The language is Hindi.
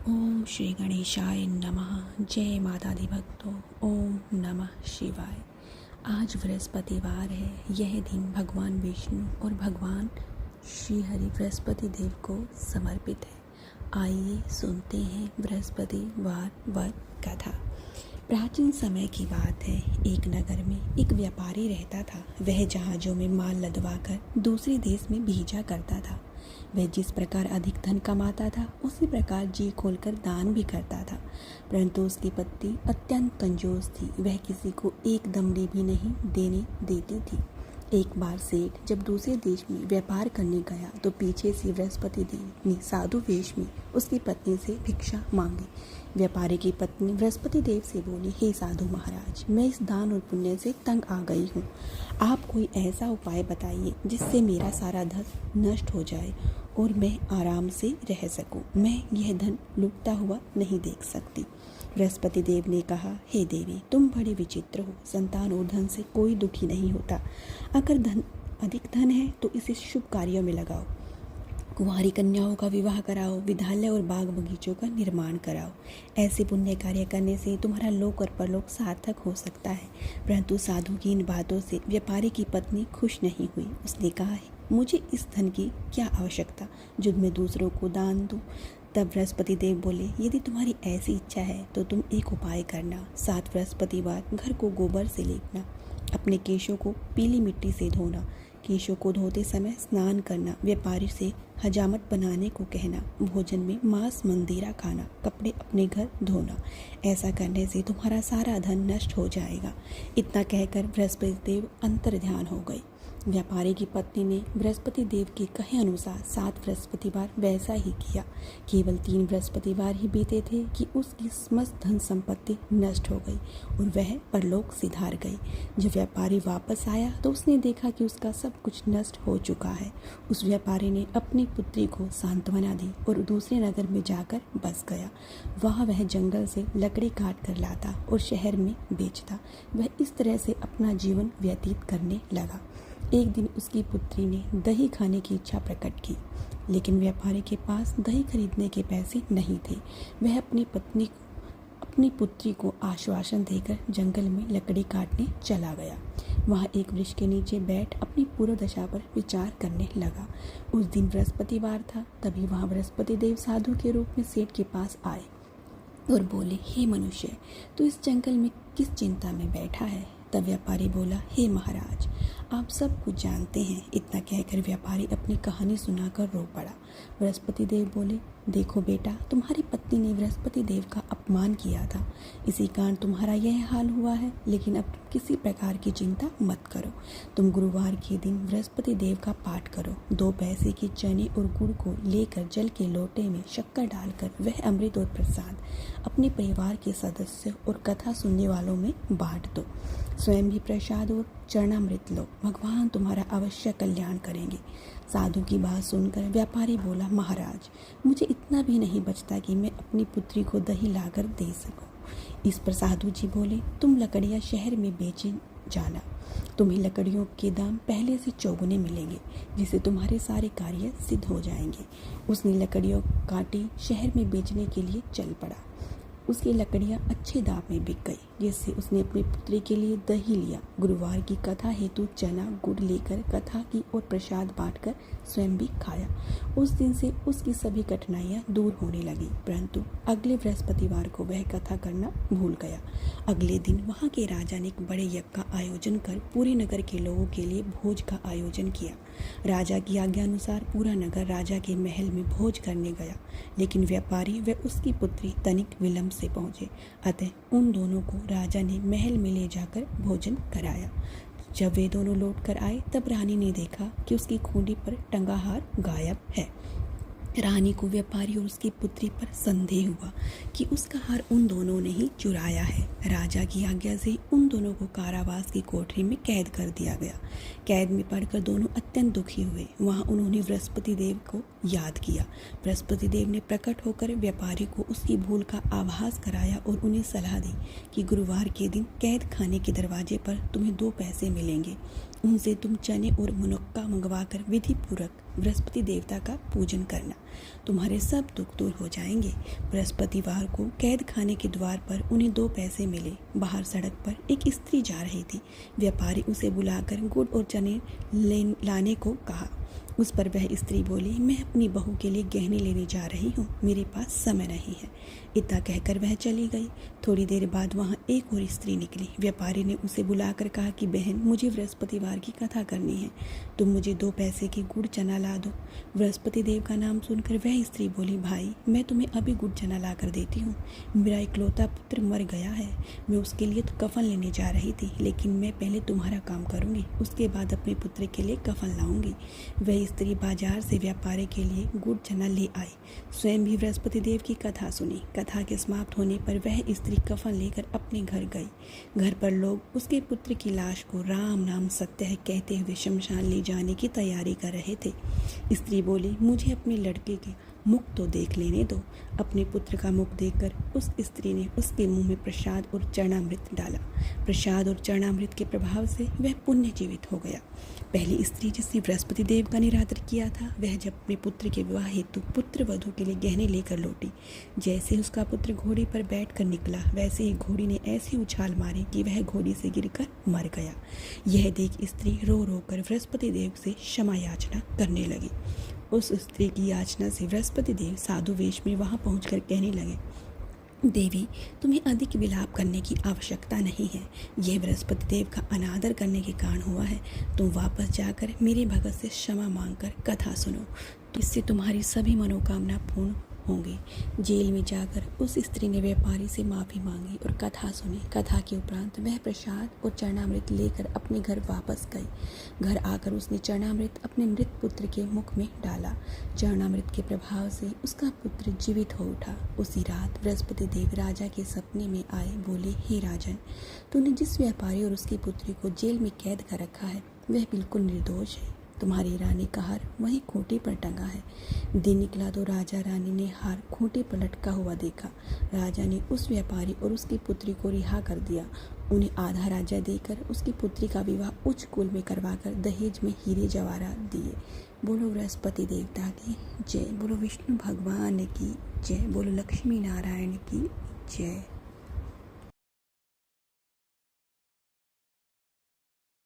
ओम श्री गणेशाय नमः। जय माता दी भक्तों। ओम नमः शिवाय। आज बृहस्पतिवार है। यह दिन भगवान विष्णु और भगवान श्री हरि बृहस्पति देव को समर्पित है। आइए सुनते हैं बृहस्पतिवार व्रत कथा। प्राचीन समय की बात है। एक नगर में एक व्यापारी रहता था। वह जहाजों में माल लदवाकर दूसरे देश में भेजा करता था। वह जिस प्रकार अधिक धन कमाता था उसी प्रकार जी खोलकर दान भी करता था, परंतु उसकी पत्नी अत्यंत कंजूस थी। वह किसी को एक दमड़ी भी नहीं देने देती थी। एक बार सेठ जब दूसरे देश में व्यापार करने गया तो पीछे से बृहस्पति देव ने साधु वेश में उसकी पत्नी से भिक्षा मांगी। व्यापारी की पत्नी बृहस्पति देव से बोली, हे साधु महाराज, मैं इस दान और पुण्य से तंग आ गई हूँ। आप कोई ऐसा उपाय बताइए जिससे मेरा सारा धन नष्ट हो जाए और मैं आराम से रह सकूं। मैं यह धन लुटता हुआ नहीं देख सकती। बृहस्पति देव ने कहा, हे देवी, तुम बड़े विचित्र हो। संतान और धन से कोई दुखी नहीं होता। अगर अधिक धन है तो इसे शुभ कार्यों में लगाओ। कुंवारी कन्याओं का विवाह कराओ, विद्यालय और बाग बगीचों का निर्माण कराओ। ऐसे पुण्य कार्य करने से तुम्हारा लोक और परलोक सार्थक हो सकता है। परंतु साधु की इन बातों से व्यापारी की पत्नी खुश नहीं हुई। उसने कहा, मुझे इस धन की क्या आवश्यकता जो मैं दूसरों को दान दूं। तब बृहस्पति देव बोले, यदि तुम्हारी ऐसी इच्छा है तो तुम एक उपाय करना। 7 बृहस्पतिवार घर को गोबर से लेपना, अपने केशों को पीली मिट्टी से धोना, केशों को धोते समय स्नान करना, व्यापारी से हजामत बनाने को कहना, भोजन में मांस मंदिरा खाना, कपड़े अपने घर धोना। ऐसा करने से तुम्हारा सारा धन नष्ट हो जाएगा। इतना कहकर बृहस्पति देव अंतर्ध्यान हो गए। व्यापारी की पत्नी ने बृहस्पति देव के कहे अनुसार 7 बृहस्पतिवार वैसा ही किया। केवल 3 बृहस्पतिवार ही बीते थे कि उसकी समस्त धन संपत्ति नष्ट हो गई और वह परलोक सिधार गई। जब व्यापारी वापस आया तो उसने देखा कि उसका सब कुछ नष्ट हो चुका है। उस व्यापारी ने अपनी पुत्री को सांत्वना दी और दूसरे नगर में जाकर बस गया। वहाँ वह जंगल से लकड़ी काट कर लाता और शहर में बेचता। वह इस तरह से अपना जीवन व्यतीत करने लगा। एक दिन उसकी पुत्री ने दही खाने की इच्छा प्रकट की, लेकिन व्यापारी के पास दही खरीदने के पैसे नहीं थे। वह अपनी पुत्री को आश्वासन देकर जंगल में लकड़ी काटने चला गया। वहाँ एक वृक्ष के नीचे बैठ अपनी पूर्व दशा पर विचार करने लगा। उस दिन बृहस्पतिवार था। तभी वहाँ बृहस्पति देव साधु के रूप में सेठ के पास आए और बोले, हे मनुष्य, तू इस जंगल में किस चिंता में बैठा है। तब व्यापारी बोला, हे महाराज, आप सब कुछ जानते हैं। इतना कहकर व्यापारी अपनी कहानी सुनाकर रो पड़ा। बृहस्पति देव बोले, देखो बेटा, तुम्हारी पत्नी ने बृहस्पति देव का अपमान किया था, इसी कारण तुम्हारा यह हाल हुआ है। लेकिन अब किसी प्रकार की चिंता मत करो। तुम गुरुवार के दिन बृहस्पति देव का पाठ करो। 2 पैसे की चने और गुड़ को लेकर जल के लोटे में शक्कर डालकर वह अमृत और प्रसाद अपने परिवार के सदस्य और कथा सुनने वालों में बांट दो। स्वयं भी प्रसाद और चरणामृत लो। भगवान तुम्हारा अवश्य कल्याण करेंगे। साधु की बात सुनकर व्यापारी बोला, महाराज, मुझे इतना भी नहीं बचता कि मैं अपनी पुत्री को दही लाकर दे सकूं। इस पर साधु जी बोले, तुम लकड़ियां शहर में बेचे जाना। तुम्हें लकड़ियों के दाम पहले से चौगुने मिलेंगे, जिससे तुम्हारे सारे कार्य सिद्ध हो जाएंगे। उसने लकड़ियों काटी, शहर में बेचने के लिए चल पड़ा। उसकी लकड़ियां अच्छे दाम में बिक गई, जिससे उसने अपनी पुत्री के लिए दही लिया। गुरुवार की कथा हेतु चना गुड़ लेकर कथा की और प्रसाद बांटकर स्वयं भी खाया। उस दिन से उसकी सभी कठिनाइयां दूर होने लगी। परंतु अगले बृहस्पतिवार को वह कथा करना भूल गया। अगले दिन वहां के राजा ने एक बड़े यज्ञ का आयोजन कर पूरे नगर के लोगों के लिए भोज का आयोजन किया। राजा की आज्ञा अनुसार पूरा नगर राजा के महल में भोज करने गया, लेकिन व्यापारी व उसकी पुत्री तनिक विलंब से पहुंचे। अतः उन दोनों को राजा ने महल में ले जाकर भोजन कराया। जब वे दोनों लौट कर आए तब रानी ने देखा कि उसकी खूंटी पर टंगा हार गायब है। रानी को व्यापारी और उसकी पुत्री पर संदेह हुआ कि उसका हार उन दोनों ने ही चुराया है। राजा की आज्ञा से उन दोनों को कारावास की कोठरी में कैद कर दिया गया। कैद में पड़कर दोनों अत्यंत दुखी हुए। वहाँ उन्होंने बृहस्पति देव को याद किया। बृहस्पति देव ने प्रकट होकर व्यापारी को उसकी भूल का आभास कराया और उन्हें सलाह दी कि गुरुवार के दिन कैद खाने के दरवाजे पर तुम्हें 2 पैसे मिलेंगे। उनसे तुम चने और मुनक्का मंगवाकर विधि पूर्वक बृहस्पति देवता का पूजन करना, तुम्हारे सब दुख दूर हो जाएंगे। बृहस्पतिवार को कैद खाने के द्वार पर उन्हें 2 पैसे मिले। बाहर सड़क पर एक स्त्री जा रही थी। व्यापारी उसे बुलाकर गुड़ और चने लाने को कहा। उस पर वह स्त्री बोली, मैं अपनी बहू के लिए गहने लेने जा रही हूँ, मेरे पास समय नहीं है। इतना कहकर वह चली गई। थोड़ी देर बाद वहाँ एक और स्त्री निकली। व्यापारी ने उसे बुलाकर कहा कि बहन, मुझे बृहस्पतिवार की कथा करनी है, तुम मुझे 2 पैसे की गुड़ चना ला दो। बृहस्पति देव का नाम सुनकर वह स्त्री बोली, भाई मैं तुम्हें अभी गुड़ चना ला कर देती हूँ। मेरा इकलौता पुत्र मर गया है, मैं उसके लिए तो कफन लेने जा रही थी, लेकिन मैं पहले तुम्हारा काम करूँगी, उसके बाद अपने पुत्र के लिए कफन लाऊंगी। वह स्त्री बाजार से व्यापारी के लिए गुड़ चना ले आई। स्वयं भी बृहस्पति देव की कथा सुनी। कथा के समाप्त होने पर वह स्त्री कफन लेकर अपने घर गई। घर पर लोग उसके पुत्र की लाश को राम नाम सत्य है कहते हुए शमशान ले जाने की तैयारी कर रहे थे। स्त्री बोली, मुझे अपने लड़के के मुख तो देख लेने दो। अपने पुत्र का मुख देखकर उस स्त्री ने उसके मुंह में प्रसाद और चरणामृत डाला। प्रसाद और चरणामृत के प्रभाव से वह पुण्य जीवित हो गया। पहली स्त्री जिसने बृहस्पति देव का निरादर किया था, वह जब अपने पुत्र के विवाह हेतु पुत्र वधू के लिए गहने लेकर लौटी, जैसे उसका पुत्र घोड़े पर बैठकर निकला, वैसे ही घोड़ी ने ऐसी उछाल मारी कि वह घोड़ी से गिरकर मर गया। यह देख स्त्री रो रो कर बृहस्पति देव से क्षमा याचना करने लगी। उस स्त्री की याचना से बृहस्पति देव साधु वेश में वहां पहुंचकर कहने लगे, देवी, तुम्हें अधिक विलाप करने की आवश्यकता नहीं है। यह बृहस्पति देव का अनादर करने के कारण हुआ है। तुम वापस जाकर मेरे भगत से क्षमा मांगकर कथा सुनो, इससे तुम्हारी सभी मनोकामना पूर्ण होंगी। जेल में जाकर उस स्त्री ने व्यापारी से माफ़ी मांगी और कथा सुनी। कथा के उपरांत वह प्रसाद और चरणामृत लेकर अपने घर वापस गई। घर आकर उसने चरणामृत अपने मृत पुत्र के मुख में डाला। चरणामृत के प्रभाव से उसका पुत्र जीवित हो उठा। उसी रात बृहस्पति देव राजा के सपने में आए। बोले, हे राजन, तूने जिस व्यापारी और उसकी पुत्री को जेल में कैद कर रखा है वह बिल्कुल निर्दोष है। तुम्हारी रानी का हार वहीं खूंटे पर टंगा है। दिन निकला तो राजा रानी ने हार खूंटे पर लटका हुआ देखा। राजा ने उस व्यापारी और उसकी पुत्री को रिहा कर दिया। उन्हें आधा राज्य देकर उसकी पुत्री का विवाह उच्च कुल में करवाकर दहेज में हीरे जवाहरात दिए। बोलो बृहस्पति देवता की जय, बोलो विष्णु भगवान की जय, बोलो लक्ष्मी नारायण की जय।